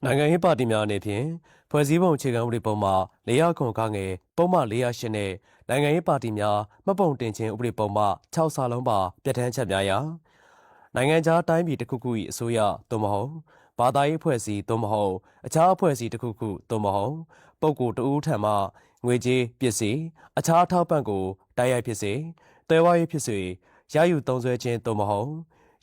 နိုင်ငံရေးပါတီများအနေဖြင့်ဖွဲ့စည်းပုံအခြေခံဥပဒေပုံမှ400ခုခငယ်ပုံမှ408နဲ့နိုင်ငံရေးပါတီများမှတ်ပုံတင်ခြင်းဥပဒေပုံမှ6စာလုံးပါပြဋ္ဌာန်းချက်များရာနိုင်ငံခြားတိုင်းပြည်တစ်ခုခု၏အစိုးရသို့မဟုတ်ဘာသာရေးဖွဲ့စည်းသို့မဟုတ်အခြားအဖွဲ့အစည်းတစ်ခုခုသို့မဟုတ်ပုဂ္ဂိုလ်တဦးထံမှငွေကြေးပစ္စည်းအခြားထောက်ပံ့ကိုတိုက်ရိုက်ဖြစ်စေတွဲဝါရေးဖြစ်စေရယူသုံးစွဲခြင်းသို့မဟုတ်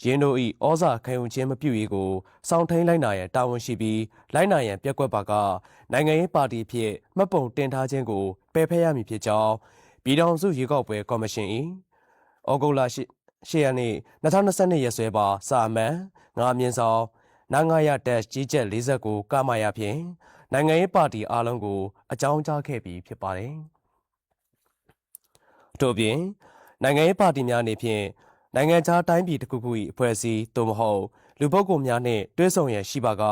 ယင်းတို့၏ဩဇာခံယူခြင်းမပြုရေးကိုစောင့်ထိန်လိုက်နာရန်တာဝန်ရှိပြီးလိုက်နာရန်ပျက်ကွက်ပါကနိုင်ငံရေးပါတီဖြင့်မှတ်ပုံတင်ထားခြင်းကိုပယ်ဖျက်ရမည်ဖြစ်ကြောင်းပြည်ထောင်စုရွေးကောက်ပွဲကော်မရှင်၏ဩဂုတ်လ8ရက်နေ့2022ရက်စွဲပါစာအမှန်9မြင်းဆောင်နာငါရတက်ကြီးကျက်49ကမာယာဖြင့်နိုင်ငံရေးပါတီအားလုံးကိုအကြောင်းကြားခဲ့ပြီးဖြစ်ပါတယ်။ထို့ပြင်နိုင်ငံရေးပါတီများအနေဖြင့်နိုင်ငံခြားတိုင်းပြည်တစ်ခုခု၏အဖွဲ့အစည်းသို့မဟုတ်လူပုဂ္ဂိုလ်များနှင့်တွဲဆုံရန်ရှိပါက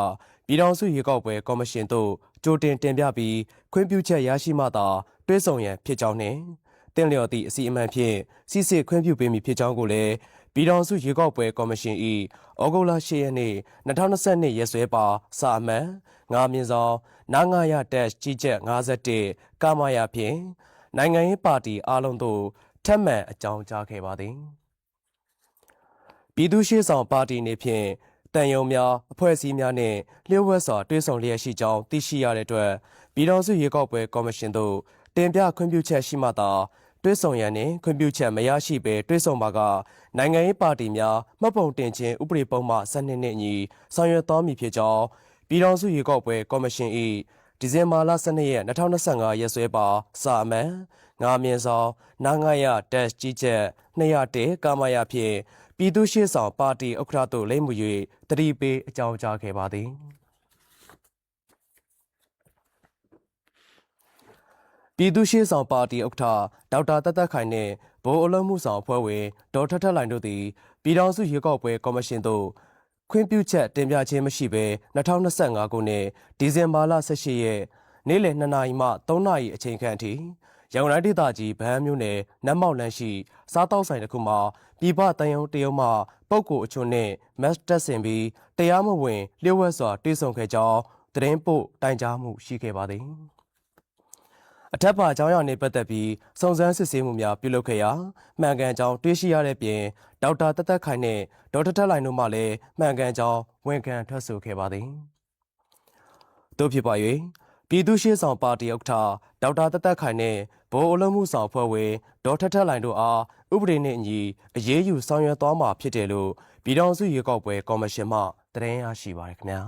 ပြည်ထောင်စုရွေးကောက်ပွဲကော်မရှင်သို့ကြိုတင်တင်ပြပြီးခွင့်ပြုချက်ရရှိမှသာတွဲဆုံရန်ဖြစ်ကြောင်းနှင့်တင်လျော်သည့်အစီအမံဖြင့်စစ်စစ်ခွင့်ပြုပေးမည်ဖြစ်ကြောင်းကိုလည်းပြည်ထောင်စုရွေးကောက်ပွဲကော်မရှင်၏ဩဂုတ်လ10ရက်နေ့2022ရက်စွဲပါစာအမှန်9မြင်းဆောင်နာငါရတက်ကြီးကျက်51ကမာယာဖြင့်နိုင်ငံရေးပါတီအားလုံးသို့ထပ်မံအကြောင်းကြားခဲ့ပါသည်ပြည်သူ့ရှေ့ဆောင်ပါတီအနေဖြင့်တန်ယုံများအဖွဲ့အစည်းများနှင့်လျှို့ဝှက်စွာတွဲဆုံလျက်ရှိကြောင်းသိရှိရတဲ့အတွက်ပြည်ထောင်စုရွေးကောက်ပွဲကော်မရှင်သို့တင်ပြခွင့်ပြုချက်ရှိမှသာတွဲဆုံရန်နှင့်ခွင့်ပြုချက်မရရှိဘဲတွဲဆုံပါကနိုင်ငံရေးပါတီများမှတ်ပုံတင်ခြင်းဥပဒေပုံမှ12နှစ်အညီဆောင်ရွက်သွားမည်ဖြစ်ကြောင်းပြည်ထောင်စုရွေးကောက်ပွဲကော်မရှင်၏ဒီဇင်ဘာလ12ရက်2025ရက်စွဲပါစာအမှန်9မြင်းဆောင်နာငါရတက်ကြီးကျက်201ကမာယာဖြင့်ပြည်သူ့ရှေ့ဆောင်ပါတီဥက္ကဋ္ဌတို့လိမ့်မှု၍တတိပေးအကြောင်းကြားခဲ့ပါသည်ပြည်သူ့ရှေ့ဆောင်ပါတီဥက္ကဋ္ဌဒေါက်တာတသက်ခိုင်နှင့်ဗိုလ်အလုံးမှုဆောင်အဖွဲ့ဝင်ဒေါ်ထထလှိုင်တို့သည်ပြည်ထောင်စုရွေးကောက်ပွဲကော်မရှင်သို့ခွင့်ပြုချက်တင်ပြခြင်းမရှိဘဲ2025ခုနှစ်ဒီဇင်ဘာလ18ရက်နေ့လယ်2နာရီမှ3နာရီအချိန်ခန့်အထိရန်ကုန်တိုင်းဒေသကြီးဗဟန်းမြို့နယ်နတ်မောက်လမ်းရှိစားတောက်ဆိုင်တစ်ခုမှာပြည်ပတန်ယုံတရုံမှပုဂ္ဂိုလ်အချို့နှင့်မတ်တက်ဆင်ပြီးတရားမဝင်လျှို့ဝှက်စွာတွေ့ဆုံခဲ့ကြောင်းသတင်းပို့တိုင်ကြားမှုရှိခဲ့ပါသည်အထက်ပါအကြောင်းအရာနှင့်ပတ်သက်ပြီးစုံစမ်းစစ်ဆေးမှုများပြုလုပ်ခဲ့ရာမှန်ကန်ကြောင်းတွေ့ရှိရတဲ့ပြင်ဒေါက်တာတသက်ခိုင်နှင့်ဒေါက်တာထက်လှိုင်တို့မှလည်းမှန်ကန်ကြောင်းဝန်ခံထွက်ဆိုခဲ့ပါသည်တို့ဖြစ်ပါ၍ပြည်သူ့ရှေ့ဆောင်ပါတီဥက္ကဋ္ဌဒေါက်တာတသက်ခိုင်နှင့်ဗိုလ်အလုံးမှုဆောင်ဖွဲ့ဝင်ဒေါ်ထထလှိုင်တို့အားဥပဒေနှင့်အညီအရေးယူဆောင်ရွက်သွားမှာဖြစ်တယ်လို့ပြည်ထောင်စုရွေးကောက်ပွဲကော်မရှင်မှသတင်းရရှိပါရခင်ဗျာ